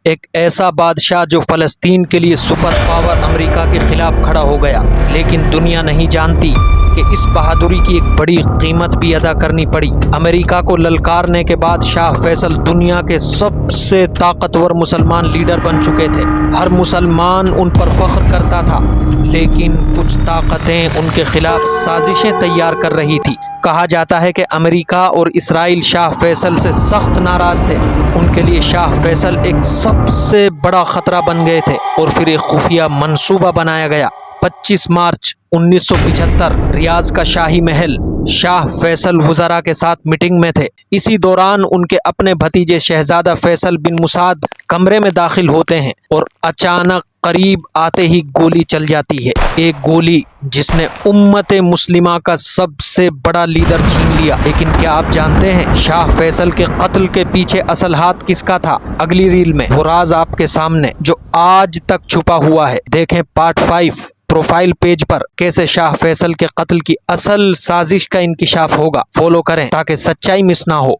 ایک ایسا بادشاہ جو فلسطین کے لیے سپر پاور امریکہ کے خلاف کھڑا ہو گیا، لیکن دنیا نہیں جانتی کہ اس بہادری کی ایک بڑی قیمت بھی ادا کرنی پڑی۔ امریکہ کو للکارنے کے بعد شاہ فیصل دنیا کے سب سے طاقتور مسلمان لیڈر بن چکے تھے۔ ہر مسلمان ان پر فخر کرتا تھا، لیکن کچھ طاقتیں ان کے خلاف سازشیں تیار کر رہی تھی۔ کہا جاتا ہے کہ امریکہ اور اسرائیل شاہ فیصل سے سخت ناراض تھے۔ ان کے لیے شاہ فیصل ایک سب سے بڑا خطرہ بن گئے تھے، اور پھر ایک خفیہ منصوبہ بنایا گیا۔ 25 مارچ 1975 ریاض کا شاہی محل، شاہ فیصل وزراء کے ساتھ میٹنگ میں تھے۔ اسی دوران ان کے اپنے بھتیجے شہزادہ فیصل بن مسعد کمرے میں داخل ہوتے ہیں، اور اچانک قریب آتے ہی گولی چل جاتی ہے۔ ایک گولی جس نے امت مسلمہ کا سب سے بڑا لیڈر چھین لیا۔ لیکن کیا آپ جانتے ہیں شاہ فیصل کے قتل کے پیچھے اصل ہاتھ کس کا تھا؟ اگلی ریل میں وہ راز آپ کے سامنے جو آج تک چھپا ہوا ہے۔ دیکھیں پارٹ 5 پروفائل پیج پر کیسے شاہ فیصل کے قتل کی اصل سازش کا انکشاف ہوگا۔ فالو کریں تاکہ سچائی مس نہ ہو۔